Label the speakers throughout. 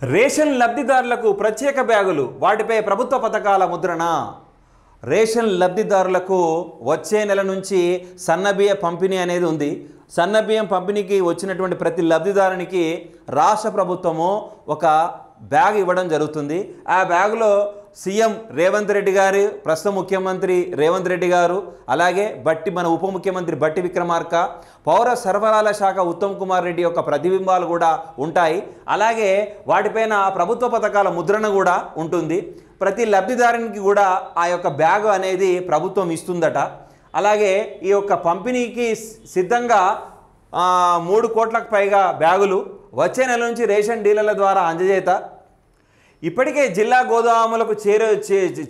Speaker 1: Ration లబ్ధిదారులకు ప్రత్యేక బ్యాగులు, వాటిపై ప్రభుత్వ పథకాల ముద్రణ. రేషన్ లబ్ధిదారులకు వచ్చే నెల నుంచి సన్నబియ్య పంపిణీ అనేది ఉంది. సన్నబియ్యం పంపిణీకి వచ్చినటువంటి ప్రతి లబ్ధిదారునికి రాష్ట్ర ప్రభుత్వము ఒక బ్యాగ్ ఇవ్వడం జరుగుతుంది. ఆ బ్యాగులో సీఎం రేవంత్ రెడ్డి గారు, ప్రస్తుత ముఖ్యమంత్రి రేవంత్ రెడ్డి గారు, అలాగే మన ఉప ముఖ్యమంత్రి బట్టి విక్రమార్క, పౌర సరఫరాల శాఖ ఉత్తమ్ కుమార్ రెడ్డి యొక్క ప్రతిబింబాలు కూడా ఉంటాయి. అలాగే వాటిపైన ప్రభుత్వ పథకాల ముద్రణ కూడా ఉంటుంది. ప్రతి లబ్ధిదారునికి కూడా ఆ యొక్క బ్యాగు అనేది ప్రభుత్వం ఇస్తుందట. అలాగే ఈ యొక్క పంపిణీకి సిద్ధంగా 3 కోట్లకు పైగా బ్యాగులు వచ్చే నెల నుంచి రేషన్ డీలర్ల ద్వారా అందజేత. ఇప్పటికే జిల్లా గోదాములకు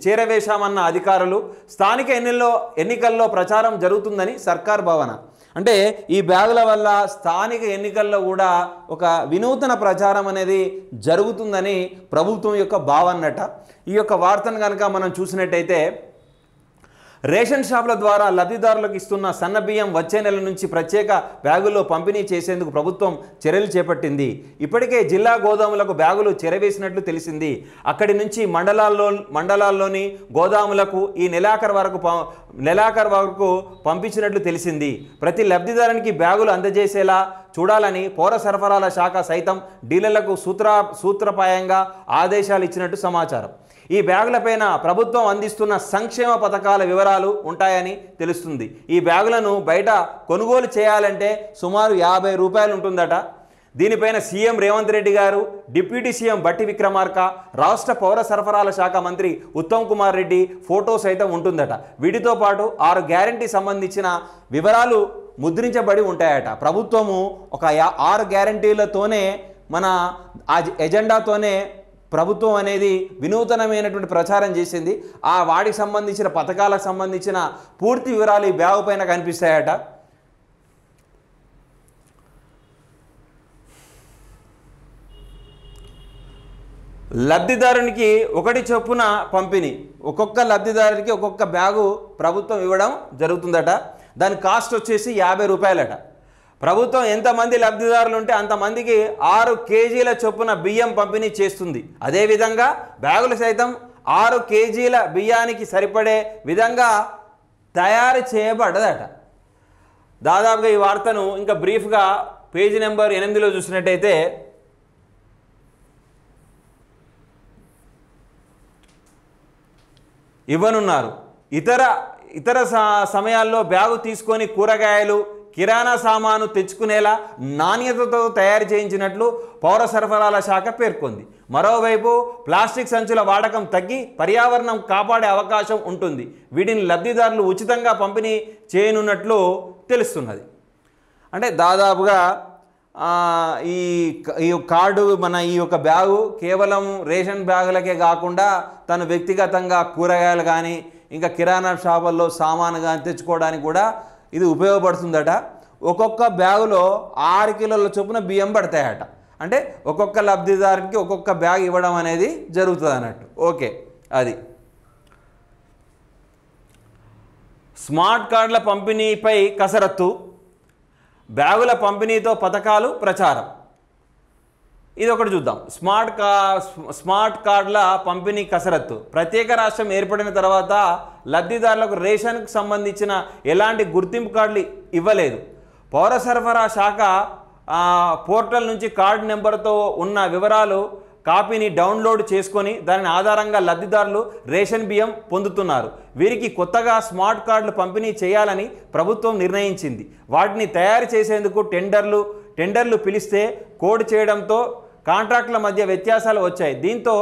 Speaker 1: చేరవేశామన్న అధికారులు. స్థానిక ఎన్నికల్లో ప్రచారం జరుగుతుందని సర్కార్ భావన. అంటే ఈ బ్యాగుల వల్ల స్థానిక ఎన్నికల్లో కూడా ఒక వినూతన ప్రచారం అనేది జరుగుతుందని ప్రభుత్వం యొక్క భావనట. ఈ యొక్క వార్తను కనుక మనం చూసినట్టయితే, రేషన్ షాపుల ద్వారా లబ్ధిదారులకు ఇస్తున్న సన్నబియ్యం వచ్చే నెల నుంచి ప్రత్యేక బ్యాగుల్లో పంపిణీ చేసేందుకు ప్రభుత్వం చర్యలు చేపట్టింది. ఇప్పటికే జిల్లా గోదాములకు బ్యాగులు చేరవేసినట్లు తెలిసింది. అక్కడి నుంచి మండలాల్లోని గోదాములకు ఈ నెలాఖరు వరకు పంపించినట్లు తెలిసింది. ప్రతి లబ్ధిదారునికి బ్యాగులు అందజేసేలా చూడాలని పౌర సరఫరాల శాఖ సైతం డీలర్లకు సూత్రప్రాయంగా ఆదేశాలు ఇచ్చినట్టు సమాచారం. ఈ బ్యాగులపైన ప్రభుత్వం అందిస్తున్న సంక్షేమ పథకాల వివరాలు ఉంటాయని తెలుస్తుంది. ఈ బ్యాగులను బయట కొనుగోలు చేయాలంటే సుమారు 50 రూపాయలు ఉంటుందట. దీనిపైన సీఎం రేవంత్ రెడ్డి గారు, డిప్యూటీ సీఎం బట్టి విక్రమార్క, రాష్ట్ర పౌర సరఫరాల శాఖ మంత్రి ఉత్తమ్ కుమార్ రెడ్డి ఫోటో సైతం ఉంటుందట. వీటితో పాటు 6 గ్యారంటీ సంబంధించిన వివరాలు ముద్రించబడి ఉంటాయట. ప్రభుత్వము ఒక 6 గ్యారంటీలతోనే ఆ ఎజెండాతోనే ప్రభుత్వం అనేది వినూతనమైనటువంటి ప్రచారం చేసింది. వాటికి సంబంధించిన పథకాలకు సంబంధించిన పూర్తి వివరాలు ఈ బ్యాగు పైన కనిపిస్తాయట. లబ్ధిదారునికి 1 చొప్పున పంపిణీ. ఒక్కొక్క లబ్ధిదారునికి ఒక్కొక్క బ్యాగు ప్రభుత్వం ఇవ్వడం జరుగుతుందట. దాని కాస్ట్ వచ్చేసి 50 రూపాయలట. ప్రభుత్వం ఎంతమంది లబ్ధిదారులు ఉంటే అంతమందికి 6 కేజీల చొప్పున బియ్యం పంపిణీ చేస్తుంది. అదేవిధంగా బ్యాగులు సైతం 6 కేజీల బియ్యానికి సరిపడే విధంగా తయారు చేయబడ్డదట. దాదాపుగా ఈ వార్తను ఇంకా బ్రీఫ్గా పేజీ నెంబర్ 8లో చూసినట్టయితే, ఇవ్వనున్నారు. ఇతర సమయాల్లో బ్యాగు తీసుకొని కూరగాయలు, కిరాణా సామాను తెచ్చుకునేలా నాణ్యతతో తయారు చేయించినట్లు పౌర సరఫరాల శాఖ పేర్కొంది. మరోవైపు ప్లాస్టిక్ సంచుల వాడకం తగ్గి పర్యావరణం కాపాడే అవకాశం ఉంటుంది. వీటిని లబ్ధిదారులు ఉచితంగా పంపిణీ చేయనున్నట్లు తెలుస్తున్నది. అంటే దాదాపుగా ఈ కార్డు ఈ యొక్క బ్యాగు కేవలం రేషన్ బ్యాగులకే కాకుండా తను వ్యక్తిగతంగా కూరగాయలు కానీ ఇంకా కిరాణా షాపుల్లో సామాను కానీ తెచ్చుకోవడానికి కూడా ఇది ఉపయోగపడుతుందట. ఒక్కొక్క బ్యాగులో 6 కిలోల చొప్పున బియ్యం పడతాయట. అంటే ఒక్కొక్క లబ్ధిదారునికి ఒక్కొక్క బ్యాగ్ ఇవ్వడం అనేది జరుగుతుంది అన్నట్టు. ఓకే, అది స్మార్ట్ కార్డుల పంపిణీపై కసరత్తు, బ్యాగుల పంపిణీతో పథకాలు ప్రచారం. ఇది ఒకటి చూద్దాం. స్మార్ట్ కార్డుల పంపిణీ కసరత్తు. ప్రత్యేక రాష్ట్రం ఏర్పడిన తర్వాత లబ్ధిదారులకు రేషన్కు సంబంధించిన ఎలాంటి గుర్తింపు కార్డులు ఇవ్వలేదు. పౌర సరఫరా శాఖ పోర్టల్ నుంచి కార్డు నెంబర్తో ఉన్న వివరాలు కాపీని డౌన్లోడ్ చేసుకొని దాని ఆధారంగా లబ్ధిదారులు రేషన్ బియ్యం పొందుతున్నారు. వీరికి కొత్తగా స్మార్ట్ కార్డులు పంపిణీ చేయాలని ప్రభుత్వం నిర్ణయించింది. వాటిని తయారు చేసేందుకు టెండర్లు పిలిస్తే కోడ్ చేయడంతో కాంట్రాక్టుల మధ్య వ్యత్యాసాలు వచ్చాయి. దీంతో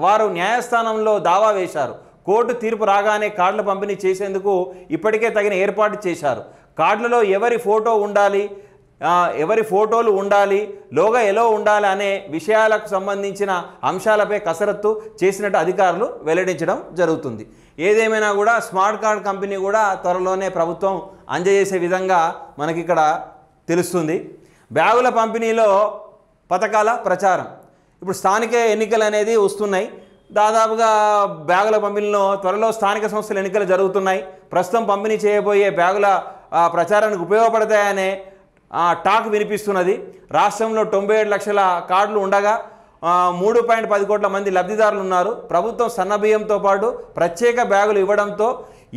Speaker 1: వారు న్యాయస్థానంలో దావా వేశారు. కోర్టు తీర్పు రాగానే కార్డుల పంపిణీ చేసేందుకు ఇప్పటికే తగిన ఏర్పాటు చేశారు. కార్డులలో ఎవరి ఫోటోలు ఉండాలి, లోగో ఎలా ఉండాలి అనే విషయాలకు సంబంధించిన అంశాలపై కసరత్తు చేసినట్టు అధికారులు వెల్లడించడం జరుగుతుంది. ఏదేమైనా కూడా స్మార్ట్ కార్డ్ కంపెనీ కూడా త్వరలోనే ప్రభుత్వం అందజేసే విధంగా మనకి ఇక్కడ తెలుస్తుంది. బ్యాగుల పంపిణీలో పథకాల ప్రచారం. ఇప్పుడు స్థానిక ఎన్నికలు అనేది వస్తున్నాయి. దాదాపుగా బ్యాగుల పంపిణీలో త్వరలో స్థానిక సంస్థల ఎన్నికలు జరుగుతున్నాయి. ప్రస్తుతం పంపిణీ చేయబోయే బ్యాగుల ప్రచారానికి ఉపయోగపడతాయనే టాక్ వినిపిస్తున్నది. రాష్ట్రంలో 97 లక్షల కార్డులు ఉండగా 3.10 కోట్ల మంది లబ్ధిదారులు ఉన్నారు. ప్రభుత్వం సన్నబియ్యంతో పాటు ప్రత్యేక బ్యాగులు ఇవ్వడంతో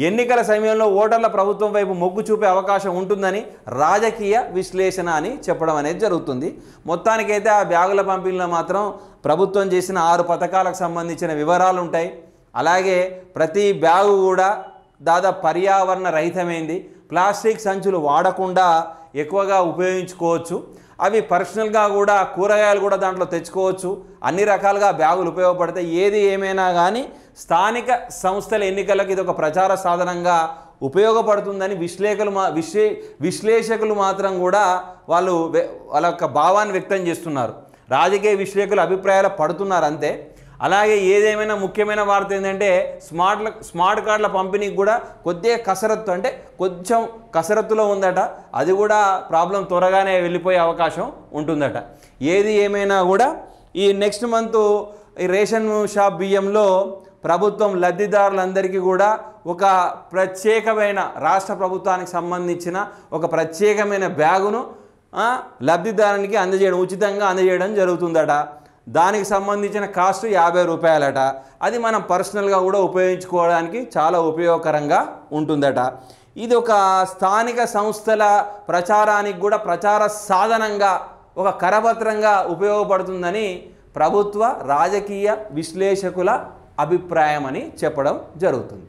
Speaker 1: ఎన్నికల సమయంలో ఓటర్ల ప్రభుత్వం వైపు మొగ్గు చూపే అవకాశం ఉంటుందని రాజకీయ విశ్లేషణ అని చెప్పడం అనేది జరుగుతుంది. మొత్తానికైతే ఆ బ్యాగుల పంపిణీలో మాత్రం ప్రభుత్వం చేసిన 6 పథకాలకు సంబంధించిన వివరాలు ఉంటాయి. అలాగే ప్రతి బ్యాగు కూడా దాదాపు పర్యావరణ రహితమైంది. ప్లాస్టిక్ సంచులు వాడకుండా ఎక్కువగా ఉపయోగించుకోవచ్చు. అవి పర్సనల్గా కూడా కూరగాయలు కూడా దాంట్లో తెచ్చుకోవచ్చు. అన్ని రకాలుగా బ్యాగులు ఉపయోగపడతాయి. ఏది ఏమైనా కానీ స్థానిక సంస్థల ఎన్నికలకు ఇది ఒక ప్రచార సాధనంగా ఉపయోగపడుతుందని విశ్లేషకులు మాత్రం కూడా వాళ్ళ యొక్క భావాన్ని వ్యక్తం చేస్తున్నారు. రాజకీయ విశ్లేషకులు అభిప్రాయాలు పడుతున్నారు అంతే. అలాగే ఏదేమైనా ముఖ్యమైన వార్త ఏంటంటే స్మార్ట్ కార్డుల పంపిణీకి కూడా కొద్దిగా కసరత్తు, అంటే కొంచెం కసరత్తులో ఉందట. అది కూడా ప్రాబ్లం త్వరగానే వెళ్ళిపోయే అవకాశం ఉంటుందట. ఏది ఏమైనా కూడా ఈ నెక్స్ట్ మంత్ ఈ రేషన్ షాప్ బియ్యంలో ప్రభుత్వం లబ్ధిదారులందరికీ కూడా ఒక ప్రత్యేకమైన రాష్ట్ర ప్రభుత్వానికి సంబంధించిన ఒక ప్రత్యేకమైన బ్యాగును లబ్ధిదారునికి ఉచితంగా అందజేయడం జరుగుతుందట. దానికి సంబంధించిన కాస్ట్ 50 రూపాయలట. అది మనం పర్సనల్గా కూడా ఉపయోగించుకోవడానికి చాలా ఉపయోగకరంగా ఉంటుందట. ఇది ఒక స్థానిక సంస్థల ప్రచారానికి కూడా ప్రచార సాధనంగా ఒక కరపత్రంగా ఉపయోగపడుతుందని ప్రభుత్వ రాజకీయ విశ్లేషకుల అభిప్రాయం అని చెప్పడం జరుగుతుంది.